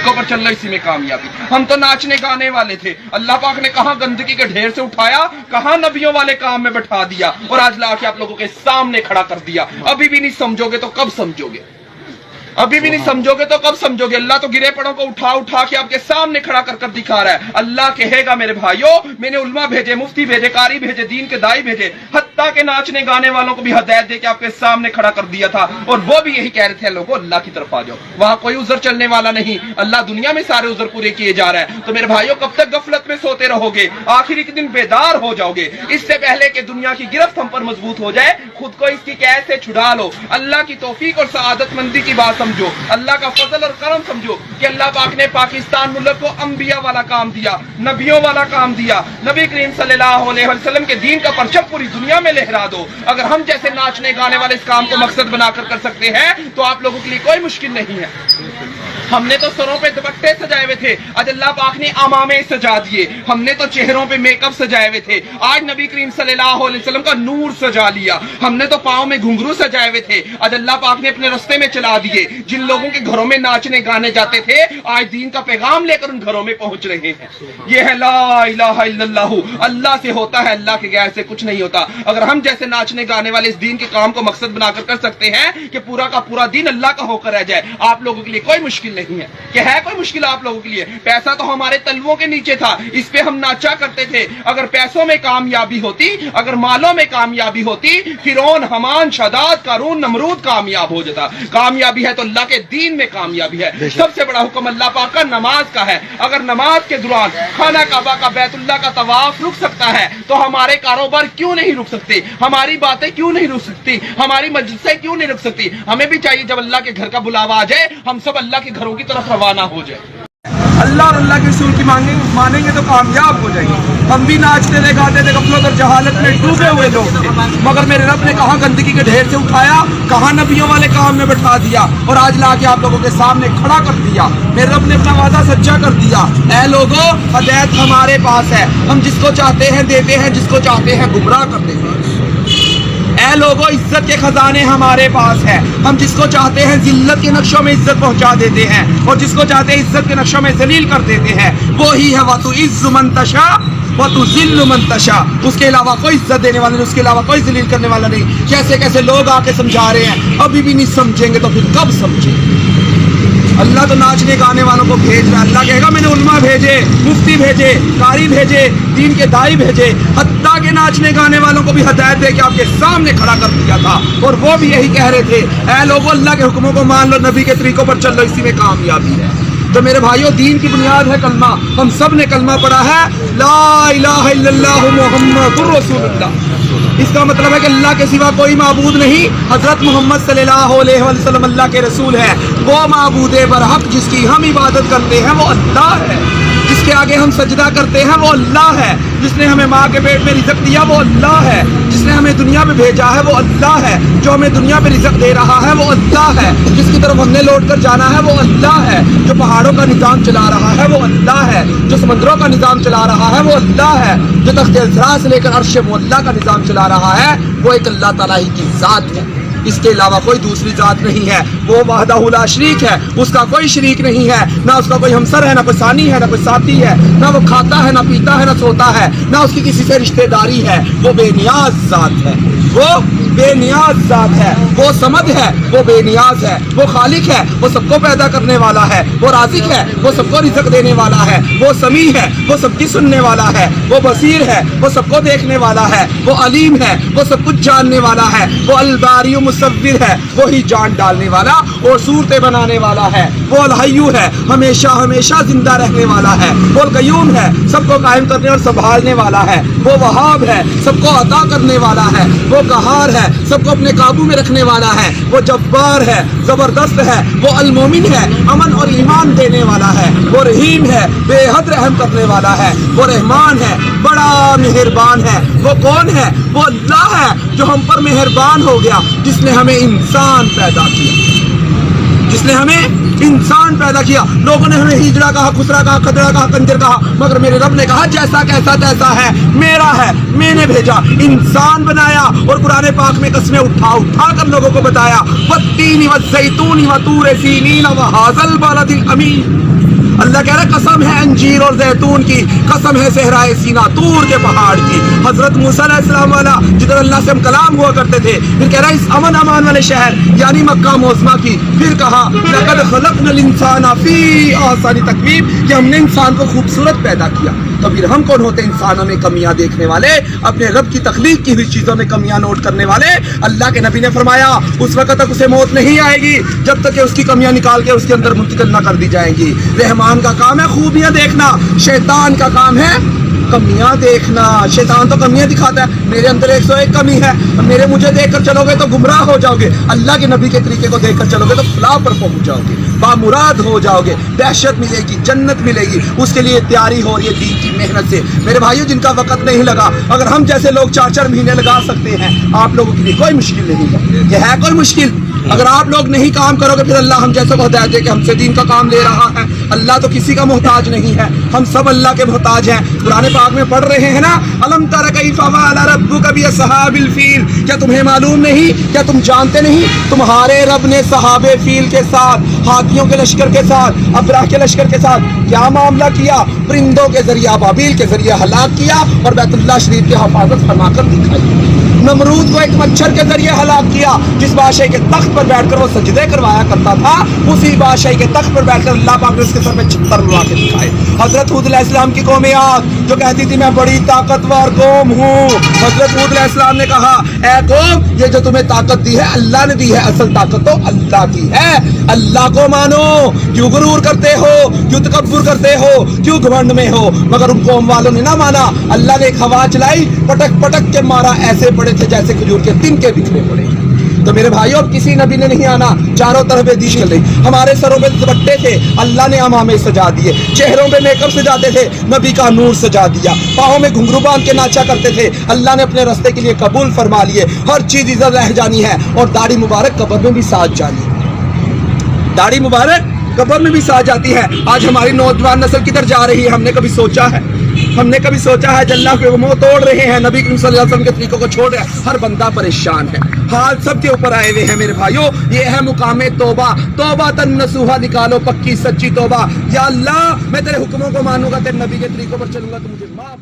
طریقوں پر چل رہا اسی میں کامیابی. ہم تو ناچنے گانے والے تھے, اللہ پاک نے کہاں گندگی کے ڈھیر سے اٹھایا, کہاں نبیوں والے کام میں بٹھا دیا, اور آج لا کے آپ لوگوں کے سامنے کھڑا کر دیا. ابھی بھی نہیں سمجھو گے تو کب سمجھو گے؟ ابھی بھی نہیں سمجھو گے تو کب سمجھو گے؟ اللہ تو گرے پڑوں کو اٹھا اٹھا کے آپ کے سامنے کھڑا کر کر دکھا رہا ہے. اللہ کہے گا میرے بھائیوں, میں نے علماء بھیجے, مفتی بھیجے, قاری بھیجے, دین کے دائی بھیجے, حتیٰ کہ ناچنے گانے والوں کو بھی ہدایت دے کے آپ کے سامنے کھڑا کر دیا تھا, اور وہ بھی یہی کہہ رہے تھے لوگوں اللہ کی طرف آ جاؤ. وہاں کوئی عذر چلنے والا نہیں, اللہ دنیا میں سارے عذر پورے کیے جا رہا ہے. تو میرے بھائیوں کب تک غفلت میں سوتے رہو گے؟ آخر ایک دن بیدار ہو جاؤ گے. اس سے پہلے کہ دنیا کی گرفت ہم پر مضبوط ہو جائے, خود کو اس کی قید سے چھڑا لو. اللہ کی توفیق اور سعادت مندی کی بات سمجھو, اللہ کا فضل اور کرم سمجھو کہ اللہ پاک نے پاکستان ملک کو انبیاء والا کام دیا, نبیوں والا کام دیا. نبی کریم صلی اللہ علیہ وسلم کے دین کا پرچم پوری دنیا میں لہرا دو. اگر ہم جیسے ناچنے گانے والے اس کام کو مقصد بنا کر سکتے ہیں تو آپ لوگوں کے لیے کوئی مشکل نہیں ہے. ہم نے تو سروں پہ دوپٹے سجائے ہوئے تھے, آج اللہ پاک نے امامے سجا دیے. ہم نے تو چہروں پہ میک اپ سجائے ہوئے تھے, آج نبی کریم صلی اللہ علیہ وسلم کا نور سجا لیا. ہم نے تو پاؤں میں گھنگرو سجائے ہوئے تھے, آج اللہ پاک نے اپنے رستے میں چلا دیے. جن لوگوں کے گھروں میں ناچنے گانے جاتے تھے, آج دین کا پیغام لے کر ان گھروں میں پہنچ رہے ہیں. یہ ہے لا الہ الا اللہ. اللہ سے ہوتا ہے, اللہ کے غیر سے کچھ نہیں ہوتا. اگر ہم جیسے ناچنے گانے والے اس دین کے کام کو مقصد بنا کر سکتے ہیں کہ پورا کا پورا دین اللہ کا ہو کر رہ جائے, آپ لوگوں کے لیے کوئی مشکل نہیں ہے. کہ ہے کوئی مشکل آپ لوگوں کے لیے؟ پیسہ تو ہمارے تلووں کے نیچے تھا, اس پہ ہم ناچا کرتے تھے. اگر پیسوں میں کامیابی ہوتی, اگر مالوں میں کامیابی ہوتی, فرعون, حمان, شداد, قارون, نمرود کامیاب ہو جاتا. کامیابی ہے تو اللہ کے دین میں کامیابی ہے. سب سے بڑا حکم اللہ پاک کا نماز کا ہے. اگر نماز کے دوران خانہ کعبہ کا, بیت اللہ کا طواف رک سکتا ہے تو ہمارے کاروبار کیوں نہیں رک سکتے؟ ہماری باتیں کیوں نہیں رک سکتی؟ ہماری مجلسیں کیوں نہیں رک سکتی؟ ہمیں بھی چاہیے جب اللہ کے گھر کا بلاوا آ جائے ہم سب اللہ کے گھروں کی طرف روانہ ہو جائے. اللہ اور اللہ کے رسول کی مانیں گے تو کامیاب ہو جائیں گے. ہم بھی ناچتے تھے, گاتے تھے, غفلت اور جہالت میں ڈوبے ہوئے لوگ تھے, مگر میرے رب نے کہاں گندگی کے ڈھیر سے اٹھایا, کہاں نبیوں والے کام میں بٹھا دیا, اور آج لا کے آپ لوگوں کے سامنے کھڑا کر دیا. میرے رب نے اپنا وعدہ سچا کر دیا. اے لوگوں, ہدایت ہمارے پاس ہے, ہم جس کو چاہتے ہیں دیتے ہیں, جس کو چاہتے ہیں گمراہ کر دیتے ہیں. اے لوگوں, عزت کے خزانے ہمارے پاس ہیں, ہم جس کو چاہتے ہیں ذلت کے نقشوں میں عزت پہنچا دیتے ہیں, اور جس کو چاہتے ہیں عزت کے نقشوں میں ذلیل کر دیتے ہیں. وہی ہے وَتُعِزُّ مَن تَشَاءُ وَتُذِلُّ مَن تَشَاءُ. اس کے علاوہ کوئی عزت دینے والا نہیں, اس کے علاوہ کوئی ذلیل کرنے والا نہیں. کیسے کیسے لوگ آ کے سمجھا رہے ہیں, ابھی بھی نہیں سمجھیں گے تو پھر کب سمجھیں گے؟ اللہ تو ناچنے گانے والوں کو بھیج رہا ہے. اللہ کہے گا میں نے علماء بھیجے, مفتی بھیجے, قاری بھیجے, دین کے دائی بھیجے, حتیٰ کہ ناچنے گانے والوں کو بھی ہدایت دے کے آپ کے سامنے کھڑا کر دیا تھا, اور وہ بھی یہی کہہ رہے تھے اے لوگوں اللہ کے حکموں کو مان لو, نبی کے طریقوں پر چل لو, اسی میں کامیابی ہے. تو میرے بھائیوں, دین کی بنیاد ہے کلمہ. ہم سب نے کلمہ پڑھا ہے, لا الہ الا اللہ محمد الرسول اللہ. اس کا مطلب ہے کہ اللہ کے سوا کوئی معبود نہیں, حضرت محمد صلی اللہ علیہ وسلم اللہ کے رسول ہے. وہ معبود برحق جس کی ہم عبادت کرتے ہیں وہ اللہ ہے, جس کے آگے ہم سجدہ کرتے ہیں وہ اللہ ہے, جس نے ہمیں ماں کے پیٹ میں رزق دیا وہ اللہ ہے, جس نے ہمیں دنیا میں بھیجا ہے وہ اللہ ہے, جو ہمیں دنیا میں رزق دے رہا ہے وہ اللہ ہے, جس کی طرف ہم نے لوٹ کر جانا ہے وہ اللہ ہے, جو پہاڑوں کا نظام چلا رہا ہے وہ اللہ ہے, جو سمندروں کا نظام چلا رہا ہے وہ اللہ ہے, جو تخت الزرا سے لے کر عرش معلیٰ کا نظام چلا رہا ہے وہ ایک اللہ تعالیٰ ہی کی ذات ہے. اس کے علاوہ کوئی دوسری ذات نہیں ہے. وہ وحدہ لا شریک ہے, اس کا کوئی شریک نہیں ہے, نہ اس کا کوئی ہمسر ہے, نہ کوئی ثانی ہے, نہ کوئی ساتھی ہے, نہ وہ کھاتا ہے, نہ پیتا ہے, نہ سوتا ہے, نہ اس کی کسی سے رشتہ داری ہے. وہ بے نیاز ذات ہے, وہ بے نیاز ذات ہے, وہ صمد ہے, وہ بے نیاز ہے, وہ خالق ہے, وہ سب کو پیدا کرنے والا ہے, وہ رازق ہے, وہ سب کو رزق دینے والا ہے, وہ سمیع ہے, وہ سب کی سننے والا ہے, وہ بصیر ہے, وہ سب کو دیکھنے والا ہے, وہ علیم ہے, وہ سب کچھ جاننے والا ہے, وہ الباری مصور ہے, وہی جان ڈالنے والا اور صورتیں بنانے والا ہے, وہ الحی ہے, ہمیشہ ہمیشہ زندہ رہنے والا ہے, وہ القیوم ہے, سب کو قائم کرنے اور سنبھالنے والا ہے, وہ وہاب ہے, سب کو عطا کرنے والا ہے, وہ قہار ہے, سب کو اپنے قابو میں رکھنے والا ہے, وہ جبار ہے, زبردست ہے, وہ المومن ہے, امن اور ایمان دینے والا ہے, وہ رحیم ہے, بے حد رحم کرنے والا ہے, وہ رحمان ہے, بڑا مہربان ہے. وہ کون ہے؟ وہ اللہ ہے جو ہم پر مہربان ہو گیا, جس نے ہمیں انسان پیدا کیا, جس نے ہمیں انسان پیدا کیا. لوگوں نے ہمیں ہجڑا کہا, خسرا کہا, خدرا کہا, کنجر کہا, مگر میرے رب نے کہا جیسا کیسا تیسا ہے, میرا ہے, میں نے بھیجا, انسان بنایا. اور قرآن پاک میں قسمیں اٹھا اٹھا کر لوگوں کو بتایا, والتین والزیتون وطور سینین وہذا البلد الامین. اللہ کہہ رہا ہے قسم ہے انجیر اور زیتون کی، قسم ہے صحرائے سینا طور کے پہاڑ کی. حضرت موسیٰ علیہ السلام والا جدھر اللہ سے ہم کلام ہوا کرتے تھے، پھر کہہ رہا ہے اس امن امان والے شہر یعنی مکہ معظمہ کی. پھر کہا لقد خلقنا الانسان فی احسن تقویم، کہ ہم نے انسان کو خوبصورت پیدا کیا. تو پھر ہم کون ہوتے ہیں انسانوں میں کمیاں دیکھنے والے، اپنے رب کی تخلیق کی ہوئی چیزوں میں کمیاں نوٹ کرنے والے. اللہ کے نبی نے فرمایا اس وقت تک اسے موت نہیں آئے گی جب تک کہ اس کی کمیاں نکال کے اس کے اندر منتقل نہ کر دی جائیں گی. رحمان کا کام ہے خوبیاں دیکھنا، شیطان کا کام ہے کمیاں دیکھنا. شیطان تو کمیاں دکھاتا ہے، میرے اندر 101 کمی ہے، مجھے دیکھ کر چلو گے تو گمراہ ہو جاؤ گے، اللہ کے نبی کے طریقے کو دیکھ کر چلو گے تو فلاح پر پہنچ جاؤ گے، بامراد ہو جاؤ گے، دہشت ملے گی، جنت ملے گی. اس کے لیے تیاری ہو رہی ہے دین کی محنت سے. میرے بھائیو جن کا وقت نہیں لگا، اگر ہم جیسے لوگ 4 مہینے لگا سکتے ہیں، آپ لوگوں کے لیے کوئی مشکل نہیں ہے. یہ ہے کوئی مشکل؟ اگر آپ لوگ نہیں کام کرو گے پھر اللہ ہم جیسے کو ہدایت دے کہ ہم سے دین کا کام لے رہا ہے. اللہ تو کسی کا محتاج نہیں ہے، ہم سب اللہ کے محتاج ہیں. قرآن پاک میں پڑھ رہے ہیں نا، الم تر کیف فعل ربک باصحاب الفیل، کیا تمہیں معلوم نہیں، کیا تم جانتے نہیں تمہارے رب نے صحاب فیل کے ساتھ، ہاتھیوں کے لشکر کے ساتھ، ابراہ کے لشکر کے ساتھ کیا معاملہ کیا؟ پرندوں کے ذریعے، ابابیل کے ذریعے ہلاک کیا اور بیت اللہ شریف کی حفاظت فرما کر دکھائی. نمرود کو ایک مچھر کے ذریعے ہلاک کیا، جس بادشاہ کے تخت پر بیٹھ کر وہ سجدے کروایا کرتا تھا، اسی بادشاہ کے تخت پر بیٹھ کر اللہ پاک نے اس کے سر میں چھتر لگا کے دکھائے. حضرت ہود علیہ السلام کی قوم عاد جو کہتی تھی میں بڑی طاقتور قوم ہوں، حضرت ہود علیہ السلام نے کہا اے قوم یہ جو تمہیں طاقت دی ہے اللہ نے دی ہے، اصل طاقت تو اللہ کی ہے. اللہ کو مانو، کیوں غرور کرتے ہو، کیوں تکبر کرتے ہو، کیوں گھمنڈ میں ہو؟ مگر ان قوم والوں نے نہ مانا. اللہ نے ایک ہوا چلائی، پٹک پٹک کے مارا، ایسے پڑے تھے جیسے کھجور کے تن کے بکھرے پڑے. تو میرے بھائیوں اب کسی نبی نے نہیں آنا، چاروں طرف دیش چل رہی. ہمارے سروں پہ دوپٹے تھے، اللہ نے امامے سجا دیے. چہروں پہ میک اپ سجاتے تھے، نبی کا نور سجا دیا. پاؤں میں گھنگرو باندھ کے ناچا کرتے تھے، اللہ نے اپنے راستے کے لیے قبول فرما لیے. ہر چیز عزت رہ جانی ہے اور داڑھی مبارک قبر میں بھی ساتھ جانی. داڑھی مبارک قبر میں بھی ساتھ جاتی ہے. آج ہماری نوجوان نسل کدھر جا رہی ہے؟ ہم نے کبھی سوچا ہے؟ ہم نے کبھی سوچا ہے؟ اللہ کے منہ توڑ رہے ہیں، نبی کریم صلی اللہ علیہ وسلم کے طریقوں کو چھوڑ رہے ہیں. ہر بندہ پریشان ہے، حال سب کے اوپر آئے ہوئے ہیں. میرے بھائیوں یہ ہے مقام توبہ. توبہ تن نصوحہ نکالو، پکی سچی توبہ. یا اللہ میں تیرے حکموں کو مانوں گا، تیرے نبی کے طریقوں پر چلوں گا، تو مجھے معاف